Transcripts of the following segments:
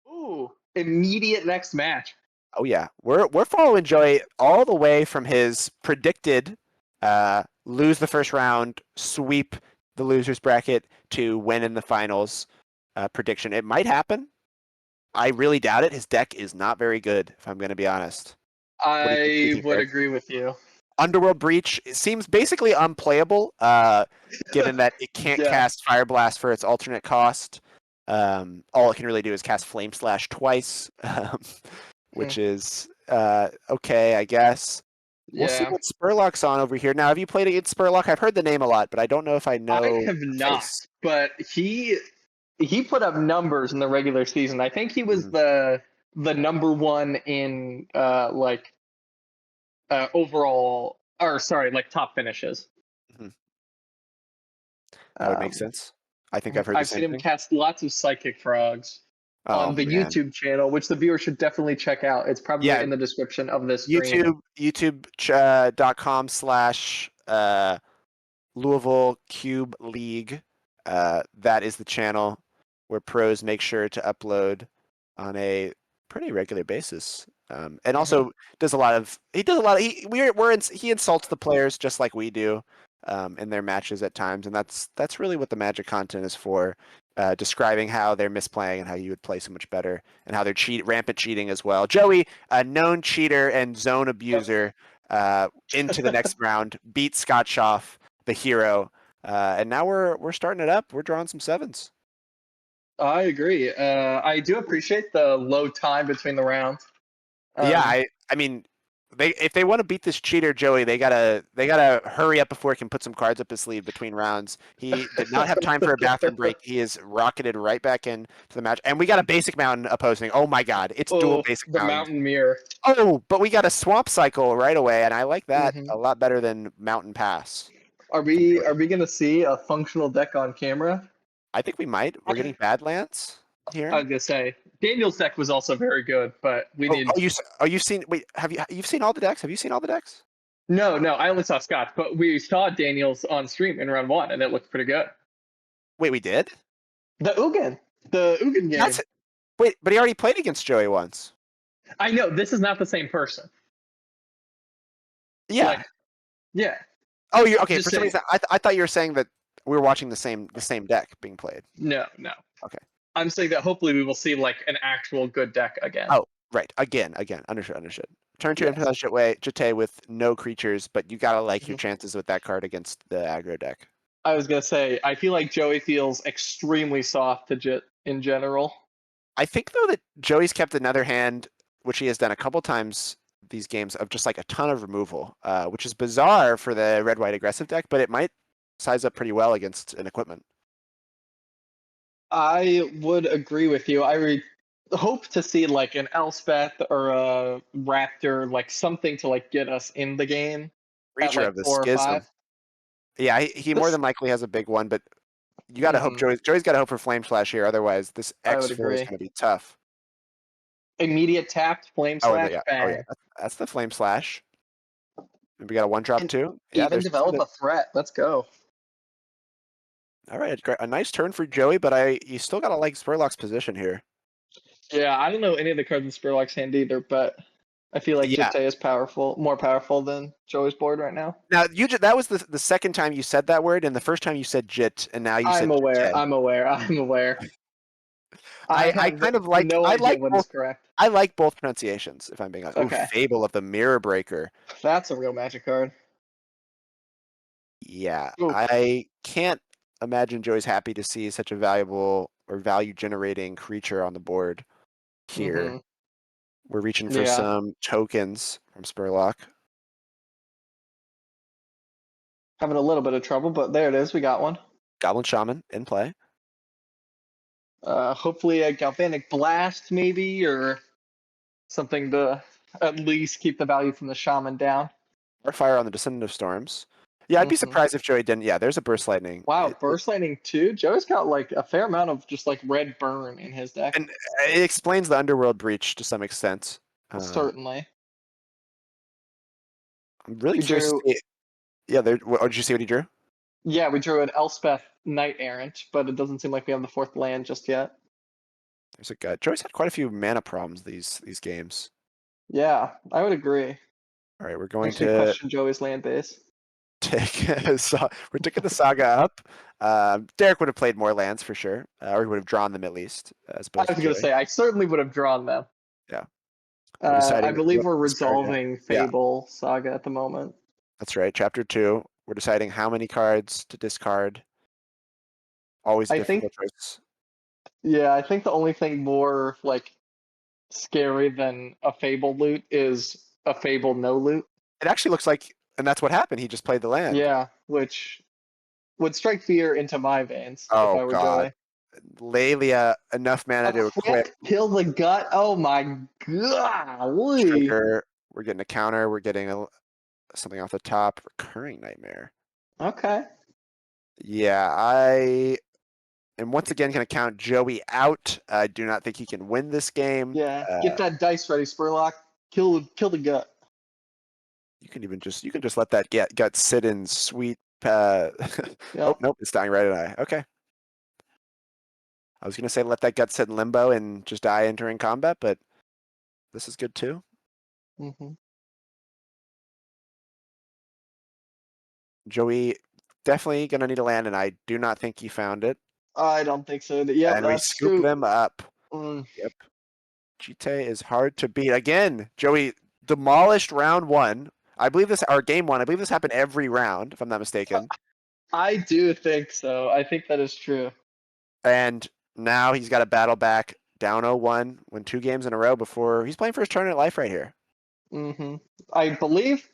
Ooh, immediate next match. Oh yeah, we're following Joey all the way from his predicted lose the first round, sweep the losers bracket to win in the finals prediction. It might happen. I really doubt it. His deck is not very good, if I'm going to be honest. What do you think? What do you I think, would Greg? agree with you. Underworld Breach seems basically unplayable, given that it can't Yeah. cast Fire Blast for its alternate cost. All it can really do is cast Flame Slash twice, which is okay, I guess. We'll see Yeah. what Spurlock's on over here. Now, have you played against Spurlock? I've heard the name a lot, but I don't know if I I know have the not, face. but he put up numbers in the regular season. I think he was Mhm. the number one in overall, or sorry, like top finishes. Mhm. That would make Um, sense. I think I've heard the I've same seen him thing. cast lots of psychic frogs Oh on the man, YouTube channel, which the viewer should definitely check out. It's probably yeah. in the description of this stream. YouTube.com slash Louisville Cube League. That is the channel where pros make sure to upload on a pretty regular basis. And Mhm. also he insults the players just like we do in their matches at times, and that's really what the Magic content is for. Describing how they're misplaying and how you would play so much better, and how they're rampant cheating as well. Joey, a known cheater and zone abuser, into the next round, beat Scott Schaff, the hero, and now we're starting it up. We're drawing some sevens. I agree. I do appreciate the low time between the rounds. Yeah, Um, I mean, if they want to beat this cheater Joey, they gotta hurry up before he can put some cards up his sleeve between rounds. He did not have time for a bathroom break. He is rocketed right back in to the match, and we got a basic mountain opposing. Oh my God, it's dual oh, basic the mountains. mountain mirror. Oh, but we got a swamp cycle right away, and I like that Hmm. a lot better than mountain pass Are from we Joey. are we gonna see a functional deck on camera? I think we might. We're getting Badlands I here. was gonna say Daniel's deck was also very good, but we Oh, need you've seen? Wait, you've seen all the decks? Have you seen all the decks? no. I only saw Scott's, but we saw Daniel's on stream in round one, and it looked pretty good. Wait, we did. The Ugin That's game. wait, but he already played against Joey once. I know this is not the same person. Yeah. Like, yeah, Oh, you I'm okay? just For some saying. reason, I thought you were saying that we were watching the same deck being played. No. Okay. I'm saying that hopefully we will see like an actual good deck again. Oh, right. Again. Understood. Turn to Yes. Impulse Jete with no creatures, but you gotta like your Mhm. chances with that card against the aggro deck. I was gonna say I feel like Joey feels extremely soft to Jit in general. I think though that Joey's kept another hand, which he has done a couple times these games, of just like a ton of removal, which is bizarre for the red white aggressive deck, but it might size up pretty well against an equipment. I would agree with you. Hope to see like an Elspeth or a Raptor, like something to like get us in the game at Creature like of the 4 or 5. Schism. Yeah, he more This, than likely has a big one, but you got to hope mhm, Joey's got to hope for Flame Slash here. Otherwise, this I would X4 is agree. going to be tough. Immediate tapped flame Oh, slash yeah. Oh, yeah. bang, That's the Flame Slash. And we got a one drop and too. Yeah, even there's nothing develop to. a threat. Let's go. All right, a nice turn for Joey, but you still got to like Spurlock's position here. Yeah, I don't know any of the cards in Spurlock's hand either, but I feel like Yeah. Jitte is more powerful than Joey's board right now. Now that was the second time you said that word, and the first time you said Jit, and now you I'm said aware. Jite. I'm aware. I'm aware. I I have kind of no idea what is correct. I like both pronunciations, if I'm being honest. Ooh, Okay, Fable of the Mirror Breaker. that's a real magic card. Yeah, Ooh. I can't imagine Joey's happy to see such a valuable or value generating creature on the board here. Mm-hmm. We're reaching for Yeah. some tokens from Spurlock. Having a little bit of trouble, but there it is. We got one. Goblin Shaman in play. Hopefully a Galvanic Blast, maybe, or something to at least keep the value from the Shaman down. Or Fire on the Descendant of Storms. Yeah, I'd be Mm-hmm. surprised if Joey didn't. Yeah, there's a Burst Lightning. Wow, Burst Lightning too. Joe's got like a fair amount of just like red burn in his deck. And it explains the Underworld Breach to some extent. Certainly. I'm really We curious to drew, see. Yeah, did you see what he drew? yeah, we drew an Elspeth Knight Errant, but it doesn't seem like we have the fourth land just yet. There's a gut. Joey's had quite a few mana problems these games. Yeah, I would agree. All right, we're going Makes me to question Joey's land base. take we're taking the saga up. Derek would have played more lands for sure, or he would have drawn them at least, as I opposed was to gonna Joey. say I certainly would have drawn them. Yeah, we're I deciding believe what we're to discard. Yeah, resolving yeah, Fable Saga at the moment. that's right. Chapter 2. We're deciding how many cards to discard. Always a I difficult think, choice. yeah, I think the only thing more like scary than a Fable loot is a Fable no loot. It actually looks like, and that's what happened. He just played the land. Yeah, which would strike fear into my veins if Oh I were God, Joey. Lelia, enough mana A to equip. quick kill the gut. Oh my golly. Trigger. We're getting a counter. We're getting something off the top. Recurring Nightmare. Okay. Yeah, I am once again going to count Joey out. I do not think he can win this game. Yeah. Get that dice ready, Spurlock. Kill the gut. You can just let that gut sit in sweet. Oh Yep. nope, it's dying right at eye. Okay, I was going to say let that gut sit in limbo and just die entering combat, but this is good too. Hmm. Joey definitely going to need a land, and I do not think he found it. I don't think so. Yep, And we that's scoop Scoop. them up. Mm, Yep. Jite is hard to beat. Again, Joey demolished round 1. I believe this, or game 1. I believe this happened every round, if I'm not mistaken. I do think so. I think that is true. And now he's got to battle back down 0-1, win 2 games in a row before he's playing for his tournament life right here. Hmm. I believe,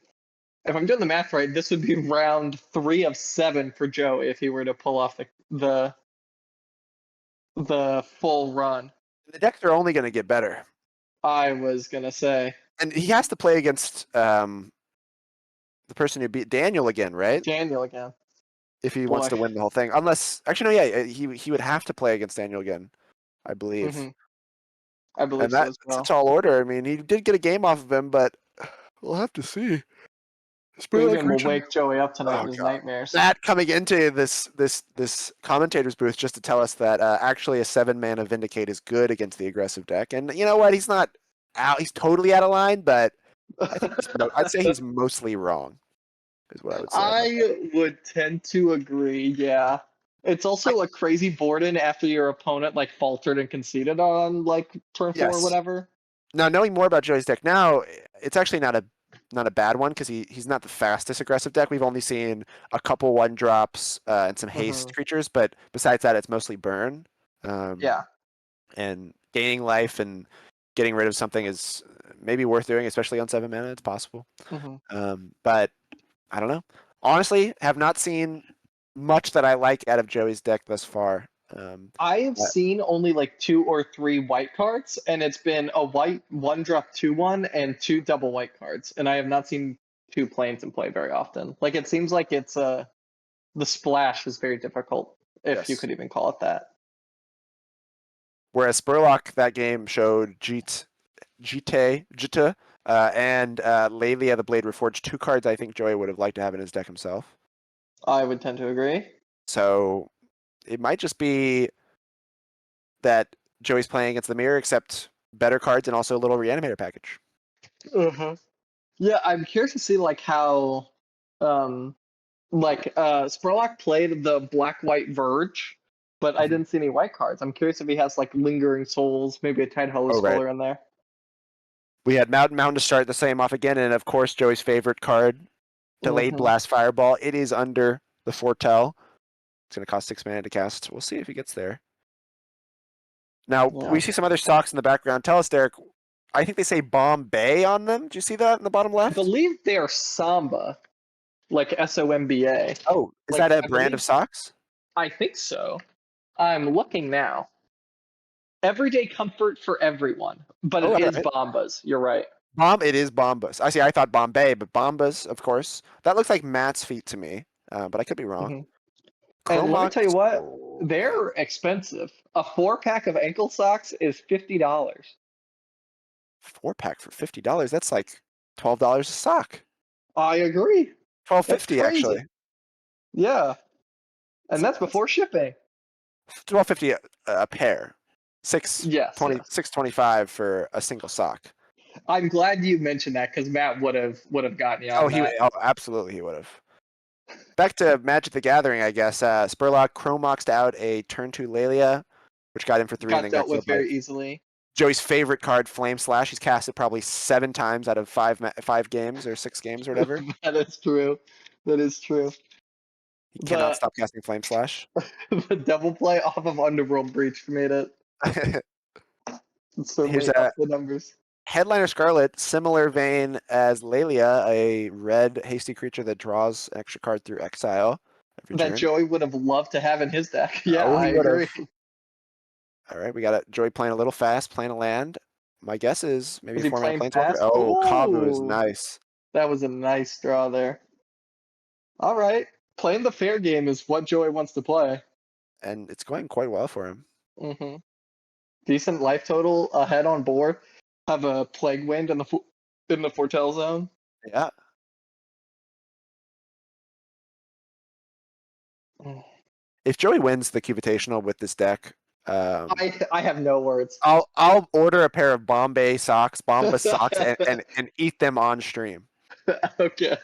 if I'm doing the math right, this would be round 3 of 7 for Joey if he were to pull off the full run. The decks are only going to get better. I was gonna say And he has to play against the person who beat Daniel again, right? Daniel again. If he wants Boy. to win the whole thing. Unless, actually, no, yeah, he would have to play against Daniel again, I believe. Hmm. I believe And so as that's a well. tall order. I mean, he did get a game off of him, but we'll have to see. Cubing will wake Joey up tonight Oh in his god. nightmares. Matt coming into this commentator's booth just to tell us that actually a 7-mana Vindicate is good against the aggressive deck. And you know what? He's not out. He's totally out of line, but I think I'd say he's mostly wrong. Is what I would say about that. I would tend to agree, yeah. It's I, also a crazy board in after your opponent like faltered and conceded on like turn 4 or yes. whatever. Now knowing more about Joey's deck now, it's actually not a bad one because he's not the fastest aggressive deck. We've only seen a couple 1-drops and some haste Hmm. creatures, but besides that, it's mostly burn. Um, Yeah. and gaining life and getting rid of something is maybe worth doing, especially on 7 mana. It's possible. Hmm. But I don't know. Honestly, have not seen much that I like out of Joey's deck thus far. I have But seen only like 2 or 3 white cards, and it's been a white 1-drop 2/1 and 2 double white cards, and I have not seen 2 planes in play very often. Like it seems like it's the splash is very difficult, if you yes. could even call it that. Whereas Spurlock that game showed Jita, and Lelia the Blade Reforged, 2 cards I think Joey would have liked to have in his deck himself. I would tend to agree. So it might just be that Joey's playing against the mirror, except better cards and also a little reanimator package. Uh-huh. Yeah, I'm curious to see like how um Spurlock played the black white verge, but I Mhm. didn't see any white cards. I'm curious if he has like lingering souls, maybe a Tidehollow Oh, right. Sculler in there. We had Mountain to start the same off again, and of course Joey's favorite card, Delayed Hmm. Blast Fireball. It is under the Foretell. It's going to cost 6 mana to cast. We'll see if he gets there. Now, we Yeah. see some other socks in the background. Tell us, Derek. I think they say Bombay on them. Do you see that in the bottom I left? believe they are Samba, like SOMBA. Oh, is Like that a I brand of believe socks? I think so. I'm looking now. Everyday comfort for everyone, but Oh, it all is right. Bombas. You're right. It is Bombas. I see. I thought Bombay, but Bombas, of course. That looks like Matt's feet to me, but I could be wrong. Hmm. And let me Chromox. tell you what, Oh, they're expensive. A 4-pack of ankle socks is $50. 4-pack for $50. That's like $12 a sock. I agree. That's 12.50 crazy. actually. Yeah. And that's That's before shipping. 12.50 a pair. Yes, 620, yes. 625 for a single sock. I'm glad you mentioned that because Matt would have gotten you Oh, on that. absolutely he would have. Back to Magic the Gathering, I guess. Spurlock Chromoxed out a turn 2 Lelia, which got him for 3 and Got then got dealt with killed by very easily. Joey's favorite card, Flame Slash. He's cast it probably 7 times out of 5 games or 6 games or whatever. That is true. That is true. He cannot The stop casting Flame Slash. the double play off of Underworld Breach made it. It's Here's certainly a up the numbers. Headliner Scarlet, similar vein as Lelia, a red hasty creature that draws an extra card through exile every That turn. Joey would have loved to have in his deck. Yeah, Oh, I he would agree. have. All right, we got a Joey playing a little fast, playing a land. My guess is maybe Was a he 4-mana playing Planeswalker. fast? Oh, Kavu is Oh, nice. that was a nice draw there. All right. Playing the fair game is what Joey wants to play. And it's going quite well for him. Mm-hmm. Decent life total ahead on board. Have a Plague Wind in the Foretell zone. Yeah. Mm. If Joey wins the Cubevitational with this deck, I have no words. I'll order a pair of Bombay socks, Bombas socks, and eat them on stream. Okay.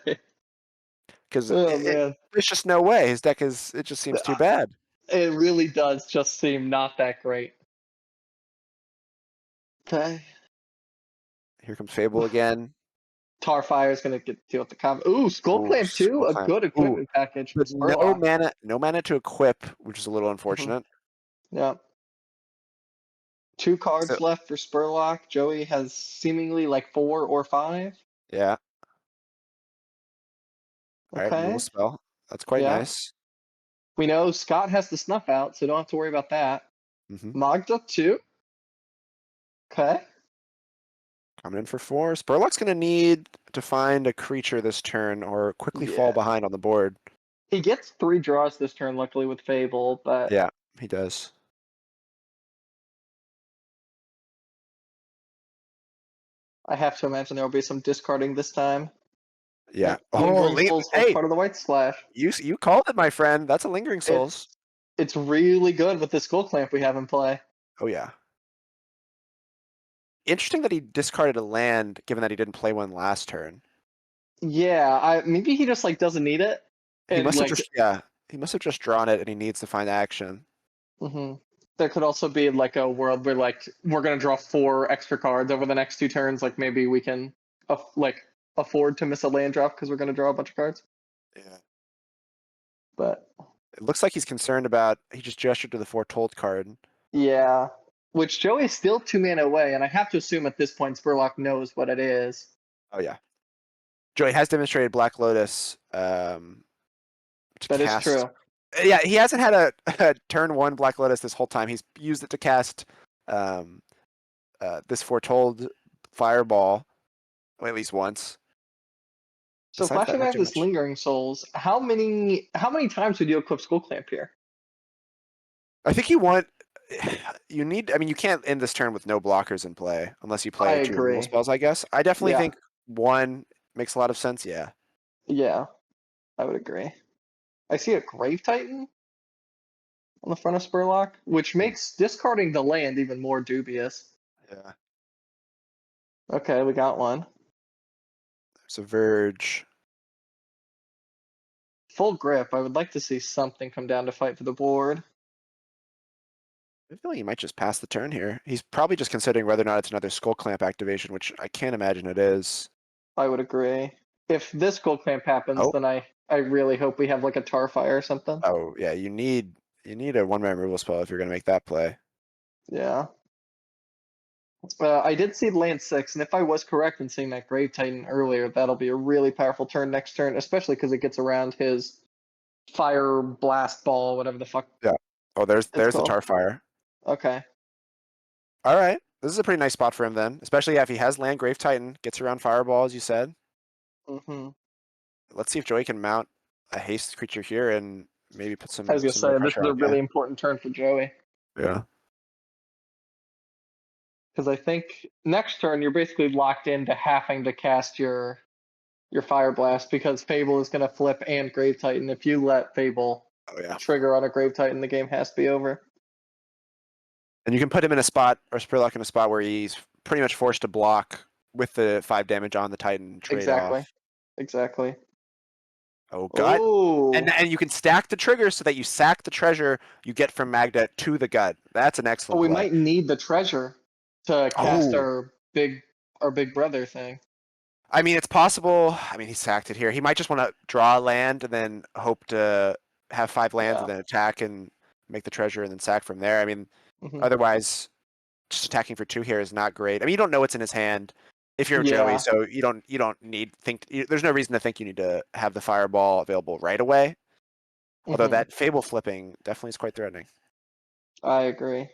Because Oh man, there's just no way. His deck it just seems too bad. it really does just seem not that great. Okay. Here comes Fable again. Tarfire is going to deal with the combo. Ooh, Skull Oh, Clamp too. Skull A Clamp. good Ooh, equipment package for but Spurlock. no mana to equip, which is a little Mhm. unfortunate. Yeah. 2 So cards left for Spurlock. Joey has seemingly like 4 or 5. yeah. All right, removal Okay. spell. That's quite Yeah. nice. We know Scott has the snuff out, so don't have to worry about that. Mm-hmm. Magda too. Okay. Coming in for 4. Spurlock's gonna need to find a creature this turn or quickly fall Yeah. behind on the board. He gets 3 draws this turn, luckily with Fable, but Yeah, he does. I have to imagine there will be some discarding this time. Yeah. Oh, Lingering Souls was hey, part of the White Splash. you called it, my friend. That's a Lingering Souls. It's really good with the Skull Clamp we have in play. Oh yeah. Interesting that he discarded a land, given that he didn't play one last turn. Yeah, maybe he just like doesn't need it, He and must have like just he must have just drawn it, and he needs to find action. there could also be like a world where like we're gonna draw 4 extra cards over the next 2 turns. Like maybe we can like afford to miss a land drop because we're gonna draw a bunch of cards. Yeah. But It looks like he's concerned about. He just gestured to the Foretold card. yeah, which Joey's still 2 mana away, and I have to assume at this point Spurlock knows what it is. Oh yeah. Joey has demonstrated Black Lotus to That is cast. true. Yeah, he hasn't had a turn 1 Black Lotus this whole time. He's used it to cast this Foretold Fireball at least once. So Besides that, flashing not back too to much. Lingering Souls, how many times would you equip Skull Clamp here? I think you need. I mean, you can't end this turn with no blockers in play unless you I play 2 removal agree. spells. I guess. I definitely Yeah, think 1 makes a lot of sense. Yeah. yeah, I would agree. I see a Grave Titan on the front of Spurlock, which Hmm. makes discarding the land even more dubious. Yeah. Okay, we got one. There's a Verge. Full Grip. I would like to see something come down to fight for the board. I feel like he might just pass the turn here. He's probably just considering whether or not it's another Skull Clamp activation, which I can't imagine it is. I would agree. If this Skull Clamp happens, Oh, then I really hope we have like a Tarfire or something. oh yeah. You need a 1-mana removal spell if you're gonna make that play. Yeah. I did see land 6, and if I was correct in seeing that Grave Titan earlier, that'll be a really powerful turn next turn, especially because it gets around his Fire Blast Ball, whatever the fuck Yeah. Oh, there's it's the called. Tarfire. Okay. All right. This is a pretty nice spot for him then, especially if he has land Grave Titan, gets around Fireball as you said. Mm-hmm. Let's see if Joey can mount a haste creature here and maybe put I was gonna some more say this pressure is on. a really important turn for Joey Yeah. because I think next turn you're basically locked into having to cast your Fire Blast because Fable is gonna flip and Grave Titan. If you let Fable Oh yeah. trigger on a Grave Titan, the game has to be over. And you can put him in a spot, or Spurlock in a spot where he's pretty much forced to block with the 5 damage on the Titan trade Exactly. off. Exactly. Oh, gut. Oh. And you can stack the triggers so that you sack the treasure you get from Magda to the gut. That's an Oh, excellent we play. might need the treasure to cast Oh, our big brother thing. I mean, it's possible. I mean, he sacked it here. He might just want to draw a land and then hope to have 5 lands Yeah. and then attack and make the treasure and then sack from there. I mean, Mhm. otherwise, just attacking for 2 here is not great. I mean, you don't know what's in his hand if you're Joey, Yeah. so you don't need there's no reason to think you need to have the fireball available right away. Although Mhm. that Fable flipping definitely is quite threatening. I agree.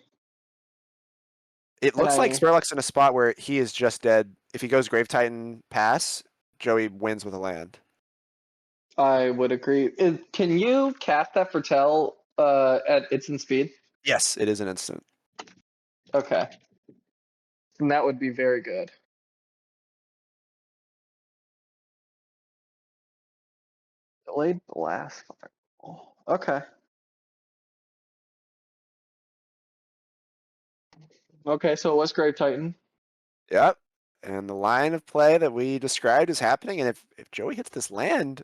It And looks like Spurlock's in a spot where he is just dead. If he goes Grave Titan pass, Joey wins with a land. I would agree. Can you cast that for Tell at instant speed? Yes, it is an instant. Okay. And that would be very good. Delayed blast. Okay. Okay, so it was Grave Titan. Yep. And the line of play that we described is happening. And if Joey hits this land,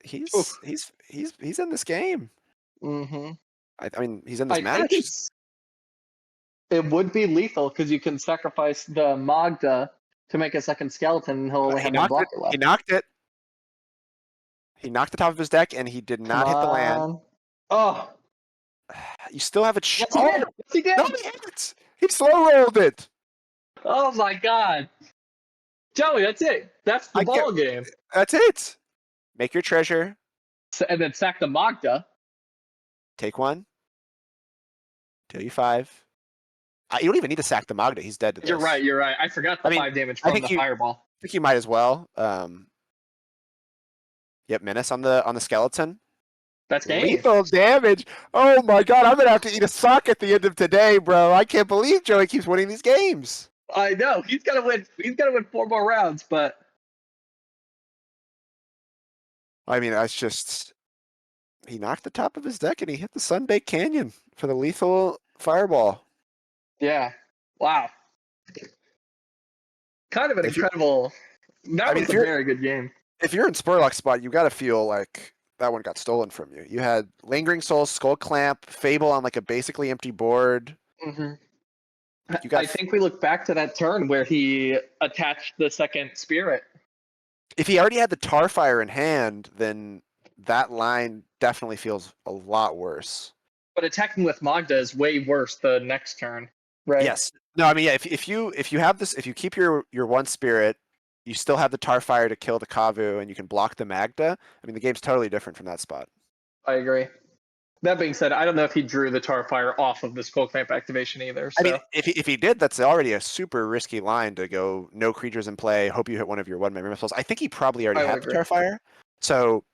he's Oof. in this game. Mm-hmm. I mean, he's in this I think match. it would be lethal because you can sacrifice the Magda to make a second skeleton and he'll only He have one knocked it. blocker He left. knocked it. He knocked the top of his deck, and he did Come not hit the land. on. Oh, You still have a yes he oh did. Yes he no, did. he hit it. He slow rolled it. Oh my god. Joey, that's it. That's the I get. ball game. That's it. Make your treasure. And then sack the Magda. Take one. Kill you 5. You don't even need to sack the Magda. He's dead to this. You're right. You're right. I forgot the I mean, 5 damage I from think the fireball. I think you might as well. Yep, menace on the skeleton. That's game. Lethal damage. Oh my god, I'm gonna have to eat a sock at the end of today, bro. I can't believe Joey keeps winning these games. I know he's gonna win. He's gonna win 4 more rounds, but I mean, that's just he knocked the top of his deck and he hit the Sunbaked Canyon for the lethal fireball. yeah. Wow. Kind of an If you, incredible. I That mean, was a very good game. if you're in Spurlock's spot, you got to feel like that one got stolen from you. You had Lingering Soul, Skull Clamp, Fable on like a basically empty board. Mm-hmm. You I got. think we look back to that turn where he attached the second spirit. If he already had the Tarfire in hand, then that line definitely feels a lot worse. But attacking with Magda is way worse the next turn, right? Yes. No, I mean, yeah. If you have this, if you keep your one spirit, you still have the Tarfire to kill the Kavu, and you can block the Magda. I mean, the game's totally different from that spot. I agree. That being said, I don't know if he drew the Tarfire off of the Skull Clamp activation either. So. I mean, if he did, that's already a super risky line to go. No creatures in play. Hope you hit one of your 1 memory missiles. I think he probably already I would had the agree. Tarfire. So,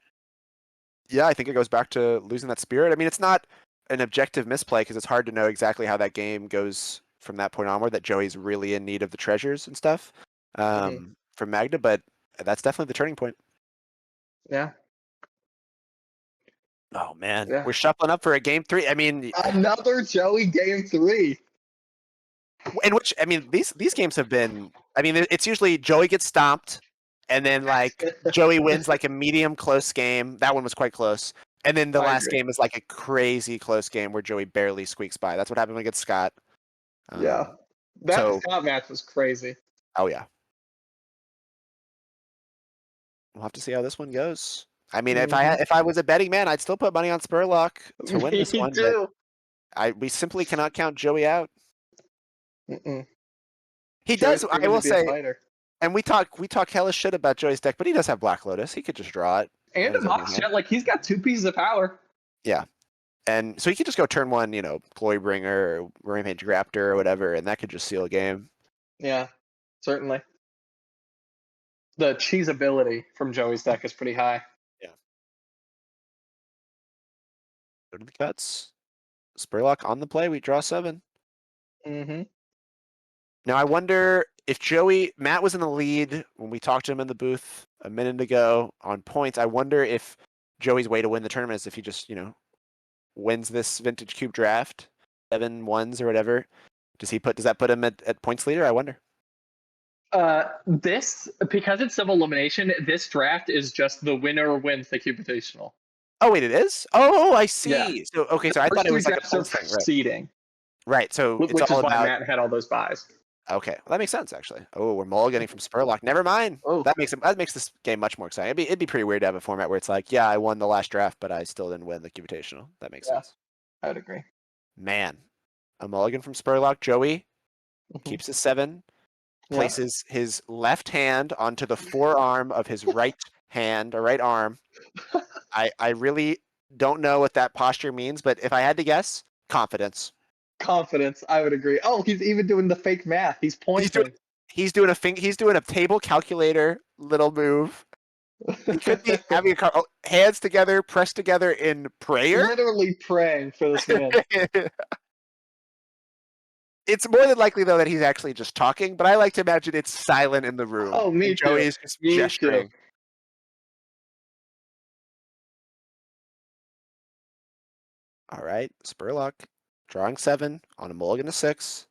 yeah, I think it goes back to losing that spirit. I mean, it's not an objective misplay because it's hard to know exactly how that game goes from that point onward. That Joey's really in need of the treasures and stuff from Magda, but that's definitely the turning point. Yeah. Oh man, Yeah. we're shuffling up for a game 3. I mean, Another Joey game 3. in which I mean these games have been. I mean, it's usually Joey gets stomped, and then like Joey wins like a medium close game. That one was quite close, and then the I last agree. game is like a crazy close game where Joey barely squeaks by. That's what happened against Scott. Yeah. That So, Scott match was crazy. oh yeah, we'll have to see how this one goes. I mean, if I was a betting man, I'd still put money on Spurlock to win Me this one, but too. we simply cannot count Joey out. Mm-mm. He Joey's does. I proven to will be a say, fighter. and we talk hellish shit about Joey's deck, but he does have Black Lotus. He could just draw it. And a Mox Jet, like he's got 2 pieces of power. Yeah. And so he could just go turn 1, Glorybringer or Rampage Raptor or whatever, and that could just seal a game. Yeah, certainly. The cheesability from Joey's deck is pretty high. Yeah. Go to the cuts. Spurlock on the play. We draw 7. Mm-hmm. Now I wonder if Matt was in the lead when we talked to him in the booth a minute ago on points. I wonder if Joey's way to win the tournament is if he just, wins this Vintage Cube draft. 7-1s or whatever. Does that put him at points leader? I wonder. This, because it's civil elimination, this draft is just the winner wins the Cubevitational. Oh wait, it is. Oh, I Yeah. see. So okay, The so I thought first it three was like a drafts are points for thing, right? seeding, Right. So it's which all is why about. Matt had all those buys. Okay, well, that makes sense actually. Oh, we're mulliganing from Spurlock. Never mind. Oh, That makes this game much more exciting. It'd be pretty weird to have a format where it's like, yeah, I won the last draft, but I still didn't win the Cubevitational. That makes yeah, sense. I would agree. Man, a mulligan from Spurlock. Joey Mhm. keeps his 7, Yeah, places his left hand onto the forearm of his right hand or right arm. I really don't know what that posture means, but if I had to guess, confidence. confidence. I would agree. Oh, he's even doing the fake math. He's He's doing pointing. he's doing a table calculator little move. He could be having hands together, pressed together in prayer. Literally praying for this win. It's more than likely though that he's actually just talking, but I like to imagine it's silent in the room Oh, and me Joey too. is just Me too. gesturing. All right, Spurlock drawing 7 on a mulligan to 6.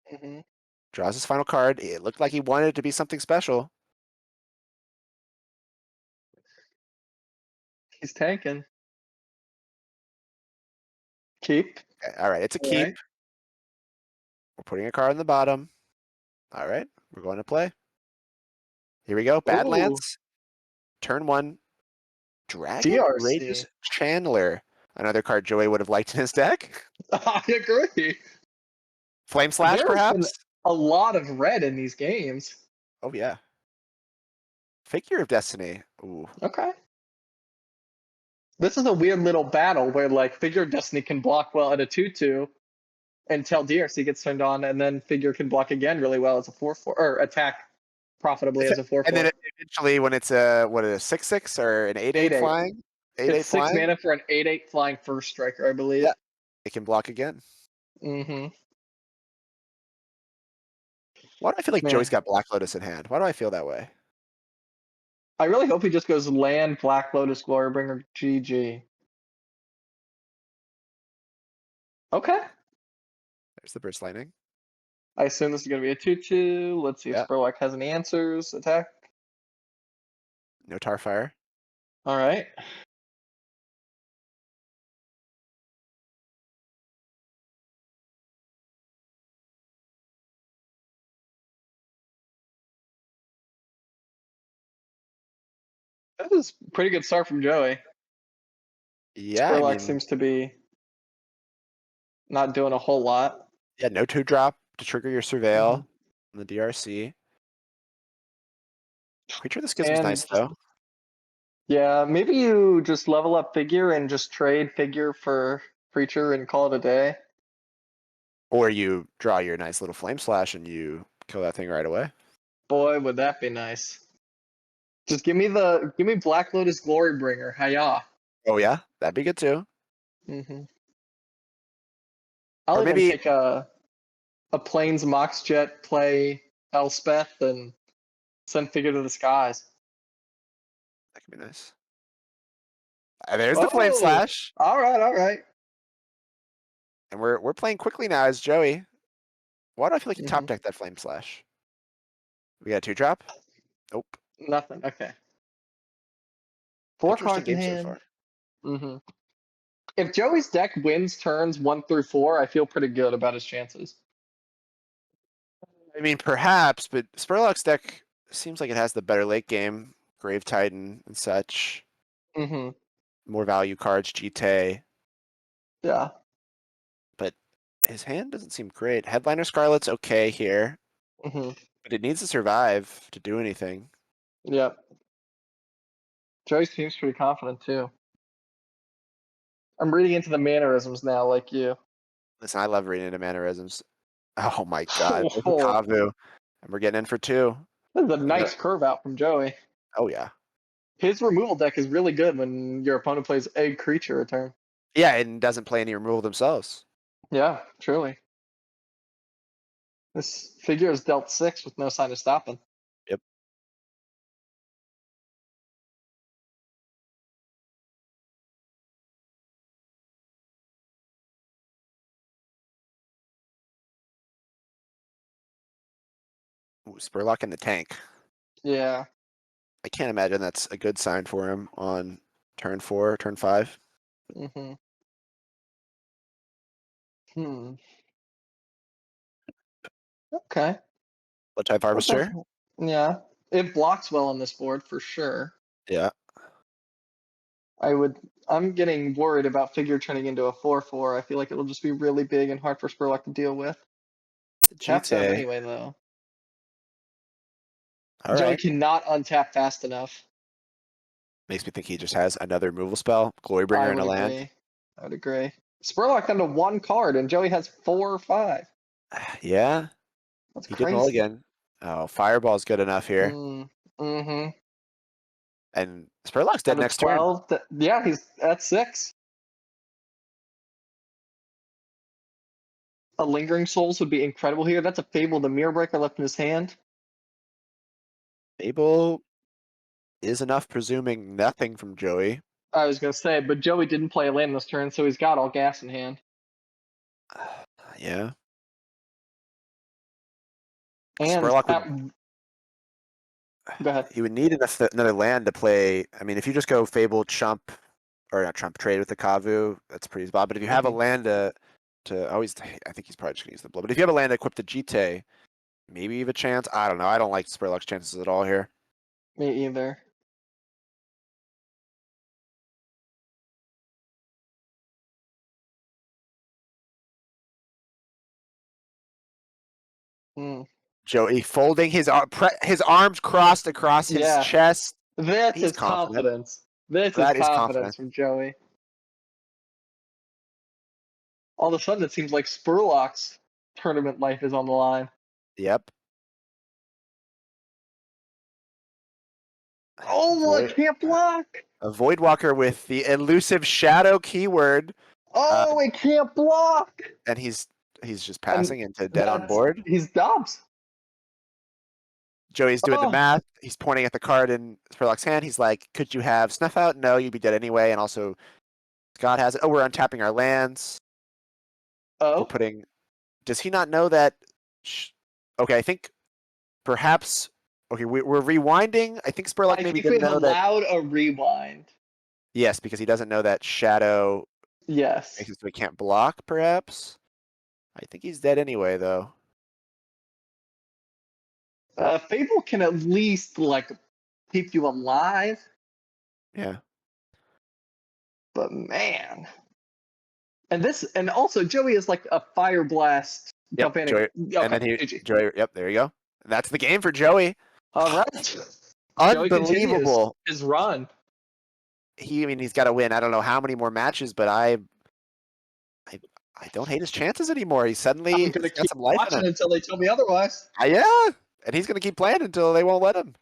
Hmm. Draws his final card. It looked like he wanted it to be something special. He's tanking. Keep. Okay, all right, it's a All keep. right. We're putting a card on the bottom. All right, we're going to play. Here we go. Ooh, Badlands. Turn 1. Dragon Rageous DRC. Chandler. Another card Joey would have liked in his deck. I agree. Flame Slash, There's been perhaps? a lot of red in these games. Oh, yeah. Figure of Destiny. Ooh. Okay. This is a weird little battle where like Figure of Destiny can block well at a 2/2 until DRC gets turned on, and then Figure can block again really well as a 4/4 or attack profitably as a And then 4/4. eventually, when it's a 6/6 or an 8/8 8/8. flying, 8/8 It's 6 flying, mana for an 8/8 flying first striker, I believe. yeah, it can block again. Mm-hmm. Why do I feel like Man, Joey's got Black Lotus in hand? Why do I feel that way? I really hope he just goes land Black Lotus Glorybringer GG. Okay. There's the Burst Lightning. I assume this is going to be a 2/2. Let's see if Yeah, Spurlock has any answers. Attack. no Tarfire. All right. That is a pretty good start from Joey. Yeah, I Spurlock mean, seems to be not doing a whole lot. yeah, no 2-drop to trigger your Hmm. Surveil in the DRC. Creature of the Schism's And nice, though. yeah, maybe you just level up Figure and just trade Figure for Creature and call it a day. Or you draw your nice little Flame Slash and you kill that thing right away. Boy, would that be nice. Just give me Black Lotus Glorybringer. Hiya. Oh, yeah, that'd be good, too. Hmm. Or I'll even maybe, take a Plains Mox Jet, play Elspeth, and send Figure to the skies. that could be nice. There's the Flame Oh, Slash. all right, all right. And we're playing quickly now as Joey. Why do I feel like he top Hmm. decked that Flame Slash? We got a 2-drop? Nope. Nothing. Okay. Four Interesting cards in game so hand. far. Hmm. If Joey's deck wins turns 1 through 4, I feel pretty good about his chances. I mean, perhaps, but Spurlock's deck seems like it has the better late game. Grave Titan and such. Hmm. More value cards, GT. Yeah. But his hand doesn't seem great. Headliner Scarlet's okay here, Hmm. but it needs to survive to do anything. Yep. Joey seems pretty confident too. I'm reading into the mannerisms now, like you. Listen, I love reading into mannerisms. Oh my god. There's a Oh, Kavu. And we're getting in for 2. this is a We're gonna, nice curve out from Joey. oh yeah. His removal deck is really good when your opponent plays a creature a turn. Yeah, and doesn't play any removal themselves. Yeah, truly. This Figure has dealt 6 with no sign of stopping. Yep. Ooh, Spurlock in the tank. Yeah. I can't imagine that's a good sign for him on turn 4, turn 5. Mm-hmm. Hmm. Okay. What type That's a, harvester? yeah. It blocks well on this board for sure. Yeah. I'm getting worried about figure turning into a 4/4. I feel like it'll just be really big and hard for Spurlock to deal with. Taps out GT. anyway though. All Joey right. cannot untap fast enough. Makes me think he just has another removal spell, I Glorybringer in would a land. agree. I would agree. Spurlock down to 1 card and Joey has 4 or 5. Yeah, That's he did crazy. mulligan. Oh, Fireball's good enough here. Mm-hmm. And Spurlock's Down dead to next turn. 12. Yeah, he's at 6. A Lingering Souls would be incredible here. That's a Fable, the Mirror Breaker left in his hand. Fable is enough, presuming nothing from Joey. I was going to say, but Joey didn't play a land this turn, so he's got all gas in hand. Yeah. And Spurlock at, would go ahead. he would need another land to play. I mean, if you just go Fable Chump or not Chump trade with the Kavu, that's pretty spot. But if you have a Mm-hmm. land to always, I think he's probably just gonna use the blow. But if you have a land to equip the GT, maybe you have a chance. I don't know. I don't like Spurlock's chances at all here. Me either. Mm. Joey folding his arms crossed across his Yeah, chest. this He's is confident. confidence. This is That is confidence confident. from Joey. All of a sudden, it seems like Spurlock's tournament life is on the line. Yep. Oh, I Void can't block. a Voidwalker with the elusive shadow keyword. Oh, it can't block. And he's just And passing into dead on board. he's Dobbs. Joey's doing the Oh, math. He's pointing at the card in Spurlock's hand. He's like, "Could you have Snuff Out? No, you'd be dead anyway." And also, Scott has it. Oh, we're untapping our lands. We're oh. putting. Does he not know that? Okay, I think perhaps. Okay, we're rewinding. I think Spurlock I maybe think we've didn't know that. allowed a rewind. Yes, because he doesn't know that Shadow Yes. makes it so he can't block. Perhaps. I think he's dead anyway, though. Fable can at least like keep you alive, Yeah. but man. And also Joey is like a fire blast Yep. Galvanic. Joey. And Okay, then he. GG. Joey. Yep. There you go. And that's the game for Joey. All right. Joey continues Unbelievable. his run. I mean, he's got to win. I don't know how many more matches, but I don't hate his chances anymore. He's I'm suddenly gonna got keep some life in watching him. until they tell me otherwise. Yeah, and he's gonna keep playing until they won't let him.